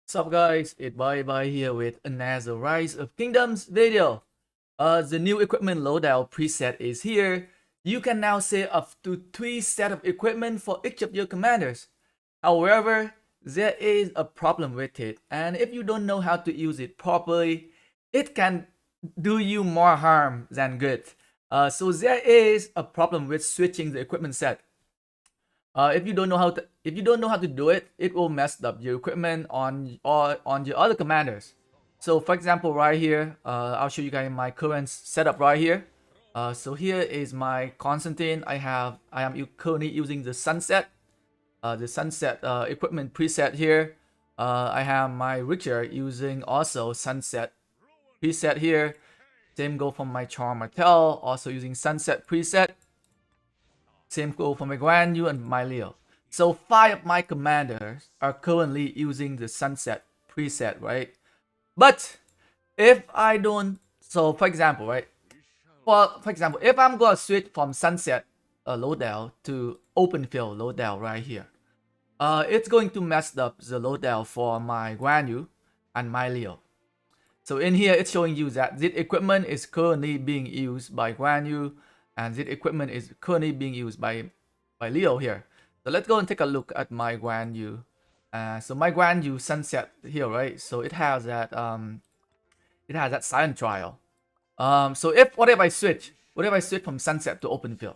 What's up guys, it's Bye here with another Rise of Kingdoms video. The new equipment loadout preset is here. You can now set up to 3 set of equipment for each of your commanders. However, there is a problem with it, and if you don't know how to use it properly, it can do you more harm than good. So there is a problem with switching the equipment set. If you don't know how to do it, it will mess up your equipment on your other commanders. So for example, right here, I'll show you guys my current setup right here. So here is my Constantine. I am currently using the Sunset, equipment preset here. I have my Richard using also Sunset preset here. Same go for my Charm Martel, also using Sunset preset. Same go for my Guan Yu and my Leo. So 5 of my commanders are currently using the Sunset preset, right? But if I don't, so for example, right? Well, for example, if I'm gonna switch from Sunset loadout to open field loadout right here, it's going to mess up the loadout for my Guan Yu and my Leo. So in here, it's showing you that this equipment is currently being used by Guan Yu, and this equipment is currently being used by Leo here. So let's go and take a look at my Guan Yu. So my Guan Yu Sunset here, right? So it has that silent trial. So what if I switch from Sunset to open field?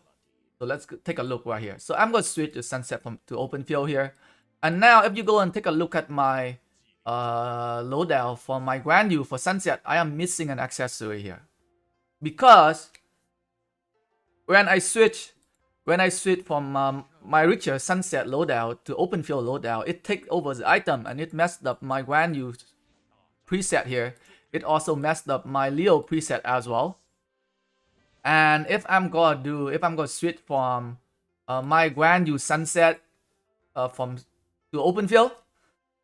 So let's take a look right here. So I'm gonna switch the Sunset to open field here. And now if you go and take a look at my loadout for my Guan Yu for Sunset, I am missing an accessory here, because when I switch from my richer Sunset loadout to open field loadout, it takes over the item and it messed up my Guan Yu preset here. It also messed up my Leo preset as well. And if I'm gonna switch from my Guan Yu Sunset to open field,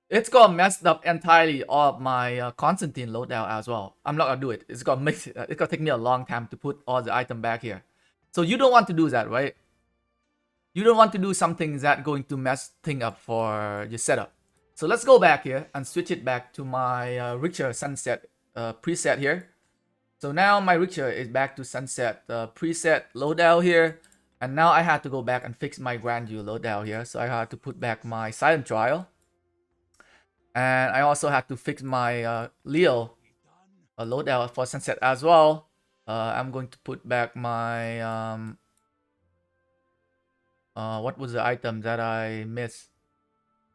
it's gonna mess up entirely all of my Constantine loadout as well. I'm not gonna do it. It's gonna take me a long time to put all the item back here. So you don't want to do that, right? You don't want to do something that's going to mess thing up for your setup. So let's go back here and switch it back to my richer Sunset preset here. So now my richer is back to Sunset preset loadout here. And now I had to go back and fix my Guan Yu loadout here. So I had to put back my silent trial. And I also had to fix my Leo loadout for Sunset as well. I'm going to put back my what was the item that I missed?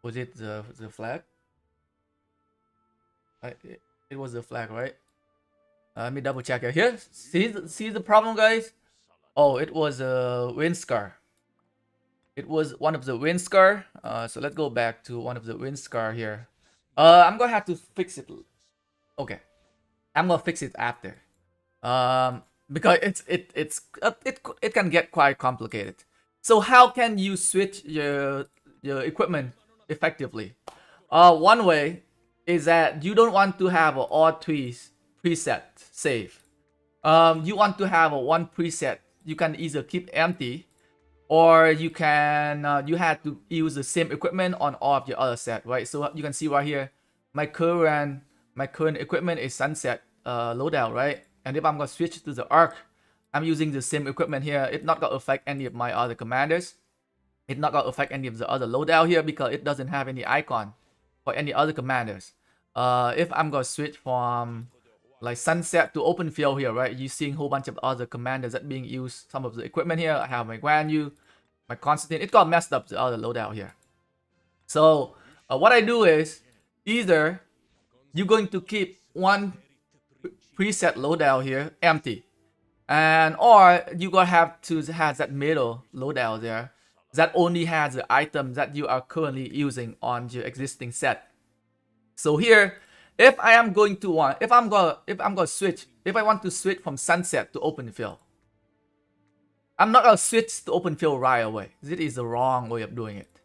Was it the flag? It was the flag, right? Let me double check here. See the problem, guys? Oh, it was a wind scar. It was one of the wind scar. So let's go back to one of the wind scar here. I'm gonna have to fix it. Okay, I'm gonna fix it after. Because it can get quite complicated. So how can you switch your equipment effectively? One way is that you don't want to have all 3 preset save. You want to have one preset you can either keep empty, or you can you had to use the same equipment on all of your other set, right? So you can see right here, my current equipment is Sunset loadout, right? And if I'm gonna switch to the Arc, I'm using the same equipment here. It's not gonna affect any of my other commanders. It's not gonna affect any of the other loadout here because it doesn't have any icon for any other commanders. If I'm gonna switch from like Sunset to open field here, right? You're seeing a whole bunch of other commanders that being used. Some of the equipment here. I have my Guan Yu, my Constantine. It got messed up the other loadout here. So what I do is either you're going to keep one preset loadout here empty, and or you gonna have to have that middle loadout there that only has the items that you are currently using on your existing set. So here, if I want to switch from Sunset to open field, I'm not gonna switch to open field right away. This is the wrong way of doing it.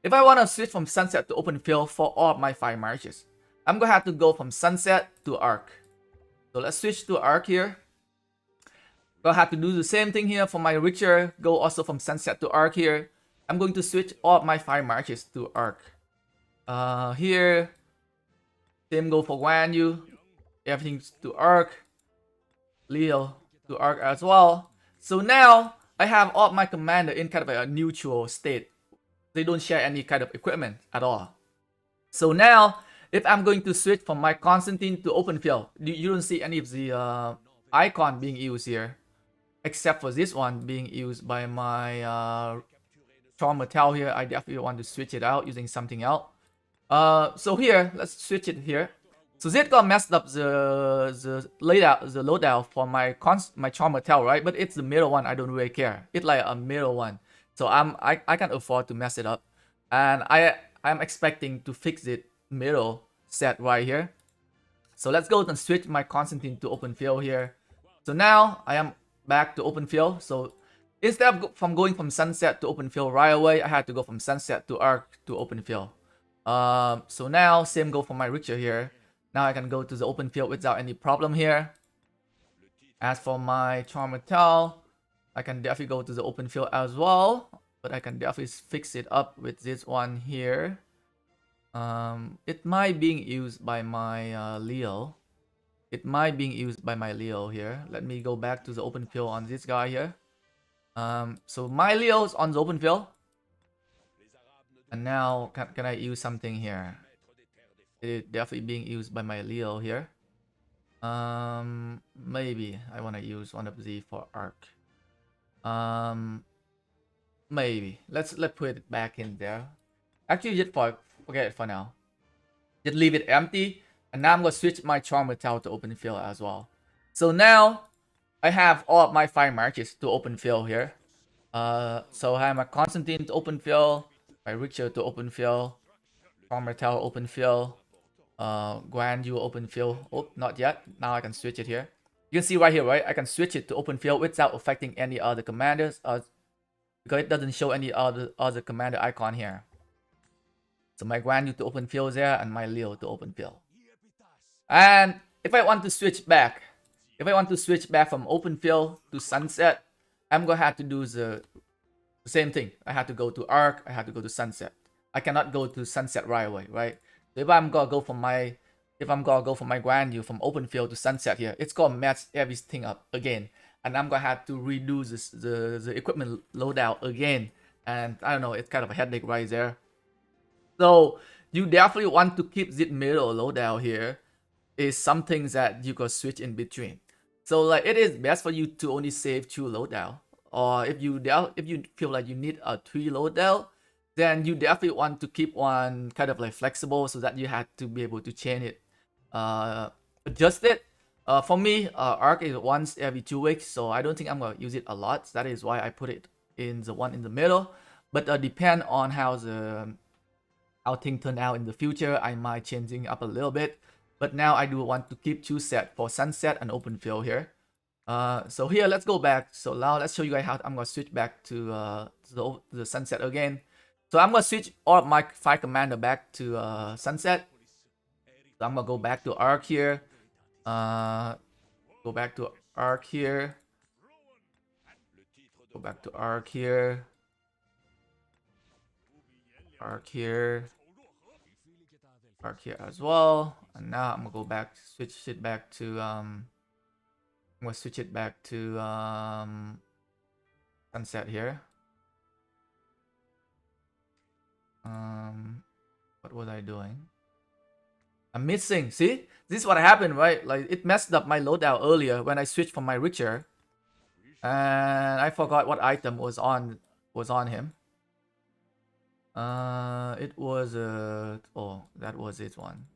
If I want to switch from Sunset to open field for all of my 5 marches, I'm gonna have to go from Sunset to Arc. So let's switch to Arc here. Gonna have to do the same thing here for my richer. Go also from Sunset to Arc here. I'm going to switch all of my 5 marches to Arc. Here Same go for Guan Yu. Everything to arc. Leo to arc as well. So now I have all my commander in kind of a neutral state. They don't share any kind of equipment at all. So now, if I'm going to switch from my Constantine to open field, you don't see any of the icon being used here, except for this one being used by my Charm Metal here. I definitely want to switch it out using something else. So here, let's switch it here. So Zed got messed up the loadout for my Charm Metal, right? But it's the middle one. I don't really care. It's like a middle one, so I can afford to mess it up, and I'm expecting to fix it middle set right here. So let's go and switch my Constantine to open field here. So now I am back to open field. So instead of from going from sunset to open field right away, I had to go from sunset to arc to open field. So now same go for my Richter here. Now I can go to the open field without any problem here. As for my Charm Metal, I can definitely go to the open field as well, but I can definitely fix it up with this one here. It might being used by my Leo. It might being used by my Leo here. Let me go back to the open field on this guy here. So my Leo's on the open field. And now, can I use something here? It definitely being used by my Leo here. Maybe I want to use one of the for arc. Maybe let's put it back in there. Actually, just forget it for now. Just leave it empty. And now I'm gonna switch my Charm Metal to open field as well. So now I have all of my 5 marches to open field here. So I have my Constantine to open field, my Richter to open field, Charm Metal open field, Guan Yu open field. Oh, not yet. Now I can switch it here. You can see right here, right? I can switch it to open field without affecting any other commanders, because it doesn't show any other commander icon here. So my Guan Yu to open field there, and my Leo to open field. And if I want to switch back, from open field to sunset, I'm gonna have to do the same thing. I have to go to arc. I have to go to sunset. I cannot go to sunset right away, right? So if I'm gonna go from my Guan Yu from open field to sunset here, it's gonna mess everything up again, and I'm gonna have to redo the equipment loadout again. And I don't know, it's kind of a headache right there. So you definitely want to keep this middle loadout here. Is something that you can switch in between. So like it is best for you to only save 2 loadout, or if you feel like you need a 3 loadout, then you definitely want to keep one kind of like flexible so that you have to be able to change it, adjust it. For me, arc is once every 2 weeks, so I don't think I'm gonna use it a lot. That is why I put it in the one in the middle. But depend on how things turn out in the future, I might changing up a little bit. But now I do want to keep 2 set for sunset and open field here. So here, let's go back. So now let's show you guys how I'm gonna switch back to the sunset again. So I'm gonna switch all of my 5 commander back to sunset. So I'm gonna go back to arc here. Go back to arc here. Go back to arc here. Arc here. Arc here as well. And now I'm gonna go back, switch it back to I'm gonna switch it back to sunset here. What was I doing? I'm missing. See, this is what happened, right? Like it messed up my loadout earlier when I switched from my Richter, and I forgot what item was on him. It was oh, that was it one.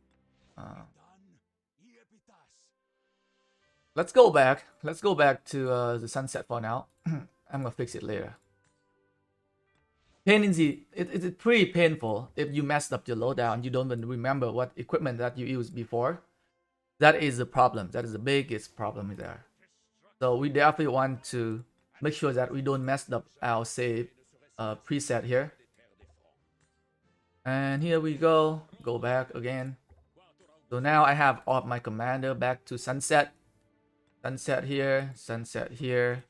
Let's go back. Let's go back to the sunset for now. I'm gonna fix it later. Pain in the it's pretty painful if you messed up your loadout and you don't even remember what equipment that you used before. That is the problem. That is the biggest problem there. So we definitely want to make sure that we don't mess up our save preset here. And here we go. Go back again. So now I have all of my commander back to sunset. Sunset here. Sunset here.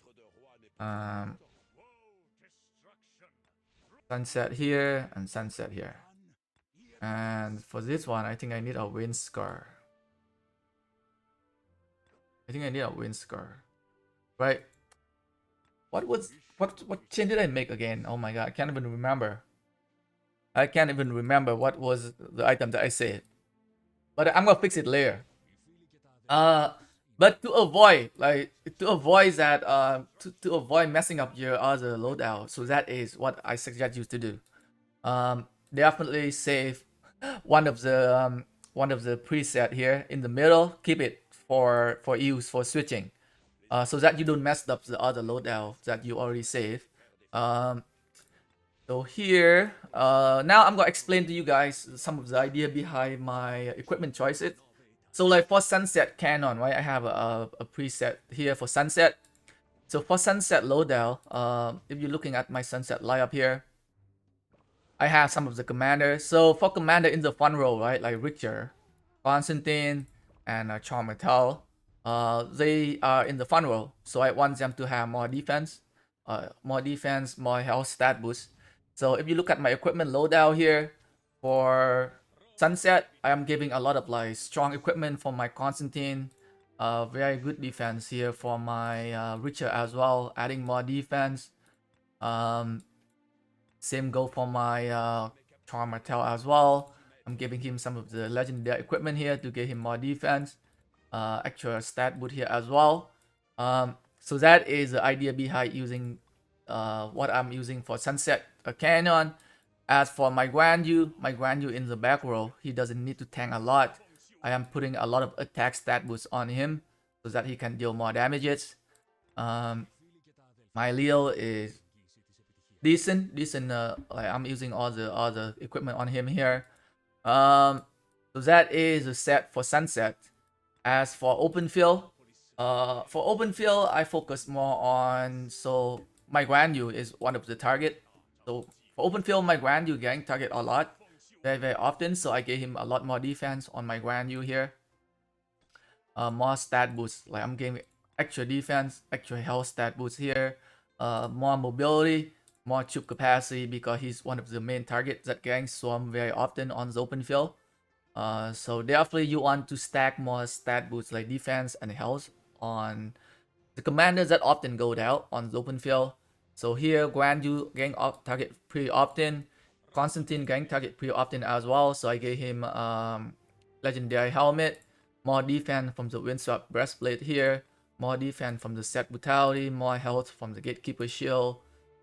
Sunset here and sunset here. And for this one, I think I need a wind scar. Right? What change did I make again? Oh my god, I can't even remember. What was the item that I said. But I'm gonna fix it later. But to avoid that to avoid messing up your other loadout, so that is what I suggest you to do. Definitely save one of the preset here in the middle. Keep it for use for switching, so that you don't mess up the other loadout that you already saved. So here, now I'm gonna explain to you guys some of the idea behind my equipment choices. So like for sunset cannon, right? I have a preset here for sunset. So for sunset loadout, if you're looking at my sunset lineup here, I have some of the commanders. So for commander in the front row, right, like Richard, Constantine, and Charmatel, they are in the front row. So I want them to have more defense, more health stat boost. So if you look at my equipment loadout here, for sunset, I am giving a lot of like strong equipment for my Constantine. Very good defense here for my Richard as well, adding more defense. Same go for my Charmatel as well. I'm giving him some of the legendary equipment here to give him more defense. Extra stat boot here as well. So that is the idea behind using what I'm using for Sunset Cannon. As for my Guan Yu in the back row, he doesn't need to tank a lot. I am putting a lot of attack stat boosts on him so that he can deal more damages. My Leo is decent. Like I'm using all the other equipment on him here. So that is a set for Sunset. As for open field, I focus more on, so my Guan Yu is one of the target. So for open field, my Guan Yu getting target a lot, very often. So I gave him a lot more defense on my Guan Yu here. More stat boost, like I'm giving extra defense, extra health stat boost here. More mobility, more tube capacity because he's one of the main targets that getting swarmed very often on the open field. So definitely you want to stack more stat boosts like defense and health on the commanders that often go out on the open field. So here Guan Yu getting off target pretty often. Constantine getting target pretty often as well. So I gave him legendary helmet, more defense from the windswept breastplate here, more defense from the set brutality, more health from the gatekeeper shield,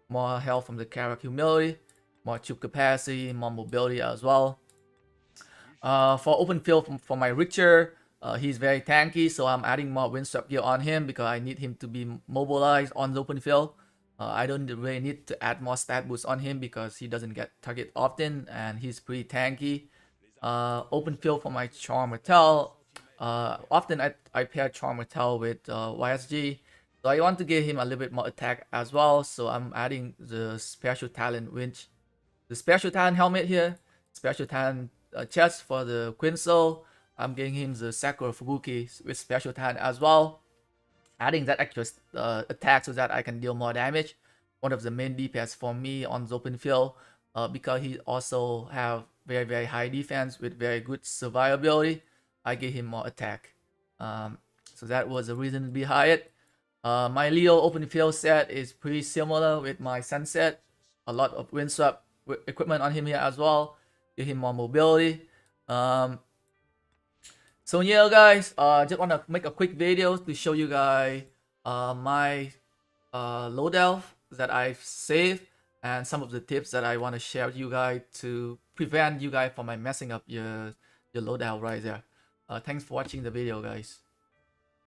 more health from the Karak humility, more tube capacity, more mobility as well. For open field for my Richter, he's very tanky, so I'm adding more windswept gear on him because I need him to be mobilized on the open field. I don't really need to add more stat boosts on him because he doesn't get target often and he's pretty tanky. Open field for my Charmatel. Often I pair Charmatel with YSG. So I want to give him a little bit more attack as well. So I'm adding the special talent winch, the special talent helmet here, special talent chest for the Quinzel. I'm giving him the Sakura Fubuki with special talent as well. Adding that extra attack so that I can deal more damage. One of the main DPS for me on the open field, because he also have very high defense with very good survivability. I gave him more attack. So that was the reason behind it. My Leo open field set is pretty similar with my Sunset. A lot of windswept equipment on him here as well. Give him more mobility. So yeah guys, just wanna make a quick video to show you guys my loadout that I've saved and some of the tips that I want to share with you guys to prevent you guys from messing up your loadout right there. Thanks for watching the video guys.